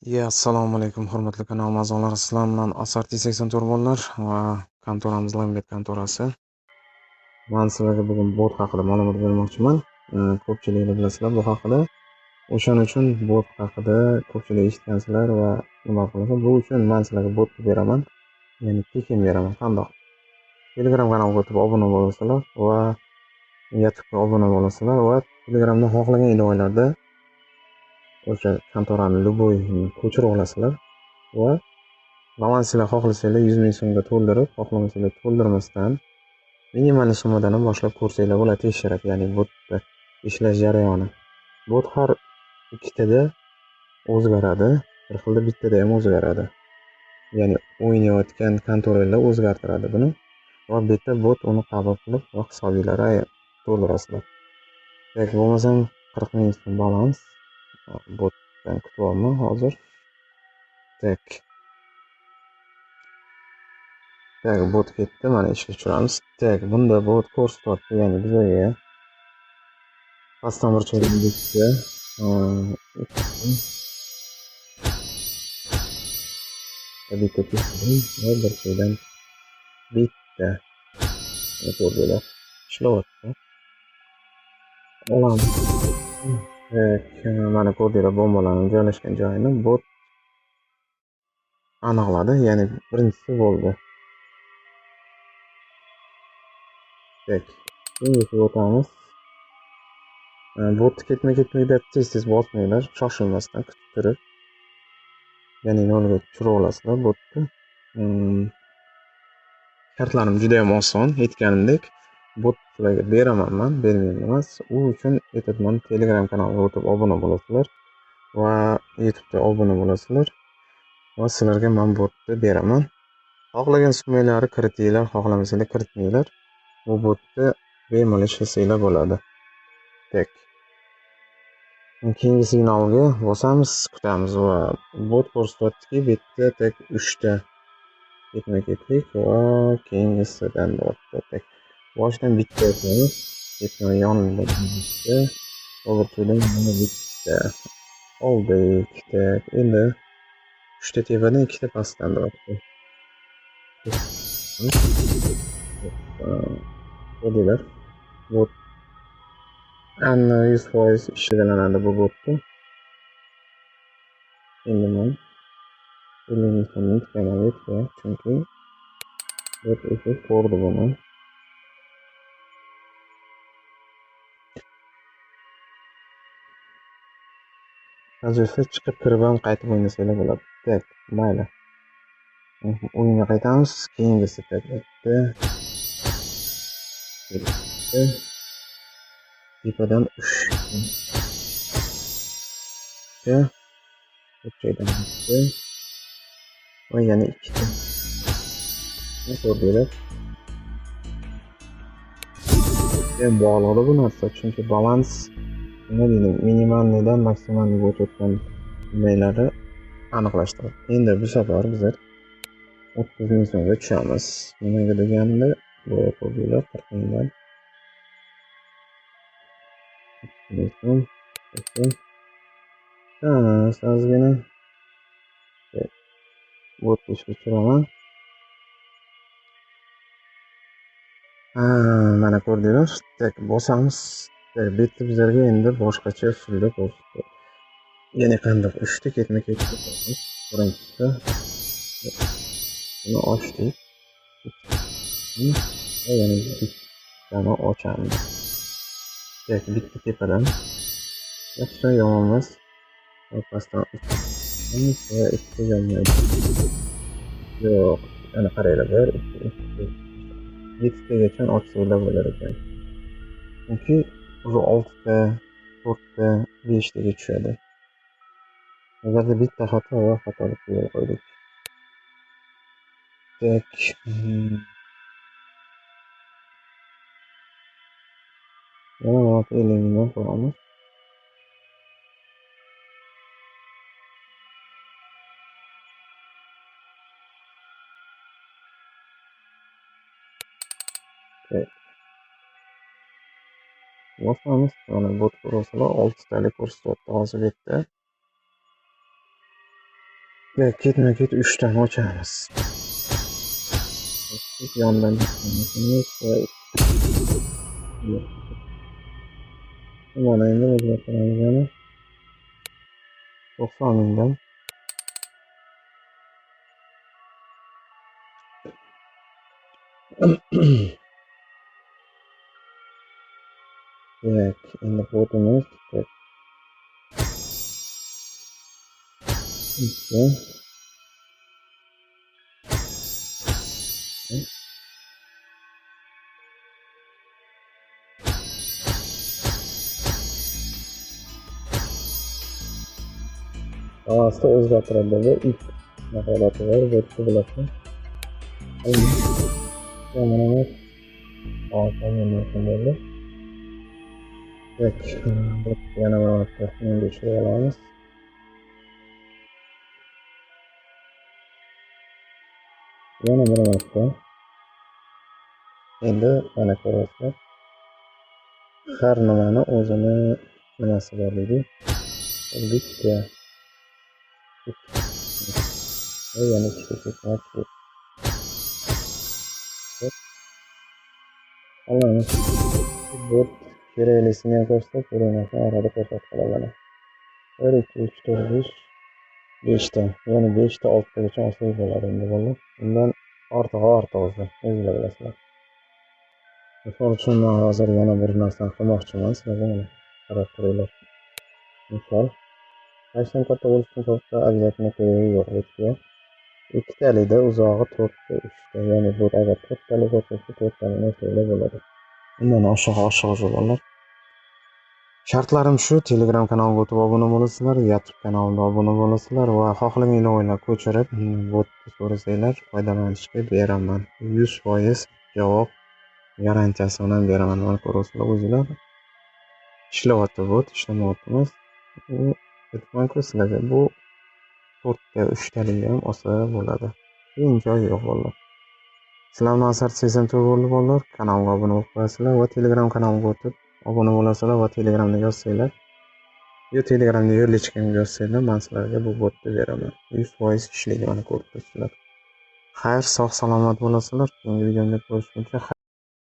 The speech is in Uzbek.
Assalomu alaykum hurmatli kanal a'zolari. Sizlar bilan Asar-T84 bolalar va kontoramiz Limelight kontorasi. Men sizlarga bugun bot haqida ma'lumot bermoqchiman. Ko'pchiliklar bilasizlar bu haqida. O'shaning uchun bot haqida ko'pchilik eshitgansizlar va nima qilasizlar. Bu uchun men sizlarga bot beraman. Ya'ni tekin beraman. Qandoq? Telegram kanalga o'tib obuna bo'lasizlar va YouTube'ga obuna bo'lasizlar va Telegramda xohlagan ilovalarda o'sha kontorani любой ko'chirib olasizlar va balansinglar xohlasanglar 100 ming so'mga to'ldirib, xohlamasanglar to'ldirmasdan minimal summadan ham boshlab ko'rsanglar bo'ladi tekshirib, ya'ni botda ishlash jarayoni. Bot har ikkitada o'zgaradi, bir xilda bittada ham o'zgaradi. Ya'ni o'ynayotgan kontrollar o'zgartiradi buni va bitta bot uni qabul qilib va hisobinglarga to'ldirasizlar. Yoki bo'lmasam 40 ming so'm balans botdan kutyapman hozir. Tak bot ketdi, mana ishga tushiramiz. Tak bunda bot ko'rsatyapti, ya'ni bizga customer cho'rigizga bitta tekshirib va bir joydan bitta ko'rdilar ishlayapti. Olamiz. Mana ko'rdilar bombalarning joylashgan joyini bot aniqladi, ya'ni birinchisi bo'ldi. Tak, endi o'tamiz. Botni ketma-ketma deb tez-tez bosmanglar, shoshilmasdan kutib turib. Ya'ni nolga tushirib olasizlar botni. Shartlarim juda ham oson, aytganimdek. Bot sizlarga beraman men, bermayman emas. U uchun aytadiman, Telegram kanaliga o'tib obuna bo'lasizlar va YouTube'da obuna bo'lasizlar va sizlarga men botni beraman. Xohlagan summalarni kiritinglar, xohlamasanglar kiritmanglar. Bu botni bemalol ishlasanglar bo'ladi. Tak. Keyingi signalga bosamiz, kutamiz va bot ko'rsatyaptiki, bitta tak 3 ta ketma-ketlik va keyingisidan boshladik. Boshidan bitta yapamiz. Bitta yonida bitta, o'rtadan mana bitta. Oldik. Tak, endi 3 ta tepadan 2 ta pastdan bo'lyapti. Ko'rdinglar? Bot ana 100% ishlaganadi bu botda. Endi men 50 ming so'mning tiklanib yetgan, chunki bot o'sha ko'rdi buni. Hozircha chiqib kirib ham qaytib o'ynasanglar bo'ladi. Tak, mayli. O'yinga qaytamiz. Keyingisi bitta. Tepadan 3 ta. O'taydan bitta. Va yana 2 ta. Ko'rdinglar? Ham bog'liq bu narsa, chunki balans nima deydi, minimalnidan maksimalniga o'tayotgan nimalarni aniqlashtiradi. Endi bu safar bizlar 30 ming so'mga tushamiz. Nimaga deganda, bu ko'rdinglar 40 mingdan. Ozgina bot ishga tushiraman. Mana ko'rdinglar, tak bosamiz. Bitta bizlarga endi boshqacha usulda ko'rsatdi. Yana qanday 3 ta ketma-ket qilamiz. Birinchisi buni ochdik. Va yana bittani ochamiz. Tak bitta tepadan. Yaxshi, yomon emas. Pastdan va ikkita yonmaydi. Yo'q, ana qaranglar, 1 2 7 tagacha ochsanglar bo'lar ekan. Chunki o'zi 6 ta, 4 ta, 5 taga tushadi. Agarda bitta xato va xatolik yo'l qo'ydik. Tak. Yana 50 mingdan qo'yamiz. Tak. Bosamiz. Mana bot ko'rsalar 6 talik ko'rsatyapti hozir bitta. Ketma-ket 3 tani ochamiz. Yondan mana endi o'zgartiramiz yana 90 mingdan. Tak, endi botimiz bitta. Havasda o'zgartiradi va ilk holati bor, bo'tni bilasiz. Mana bo'ldi. Tak, yana mana ishga olamiz. Yana bir marta. Endi mana ko'rasizlar. Har nimani o'zini nimasi bor deydi. Bitta. Yana ikkita ketmoqchi. Olamiz. Bot keraklisini ham ko'rsatib, kerakmasini orada ko'rsatib qoladi. 1 2 3 4 5 5 ta. Ya'ni 5 ta 6 tagacha olsak bo'ladi endi bo'ldi. Undan ortig'i o'zi, o'zinglar bilasizlar. Misol uchun men hozir yana bir narsani qilmoqchiman, sizlarga mana qarab turinglar. Misol, hajm katta bo'lishi uchun katta ajratma keragi yo'q bo'tga. Ikkitalikda uzog'i 4 ta, 3 ta, ya'ni bu agar 4 talik bo'lsa 4 tani nasiblar bo'ladi. Undan oshiq bo'ladi. Shartlarim shu: Telegram kanaliga o'tib obuna bo'lasizlar, YouTube kanalimga obuna bo'lasizlar va xohlagan o'yinlar ko'chirib, botni so'rasanglar foydalanishga beraman. 100% javob garantiyasi bilan beraman. Mana ko'rasizlar o'zinglar. Ishlayapti bot, ishlamayaptimiz. Aytmanku sizlarga, bu 4 ta 3 talik ham olsa bo'ladi. Eng joyi yo'q bo'ldi. Sizlarni asar 84 bo'ldi bolalar. Kanalga obuna bo'lib qo'yasizlar va Telegram kanaliga o'tib obuna bo'lasizlar va Telegramda yozsanglar, yo Telegramda yo'lechkamga yozsanglar, men sizlarga bu botni beraman. 100% ishlaydi, mana ko'rib turibsizlar. Xayr, sog' salomat bo'lasizlar. Keyingi videomda ko'rishguncha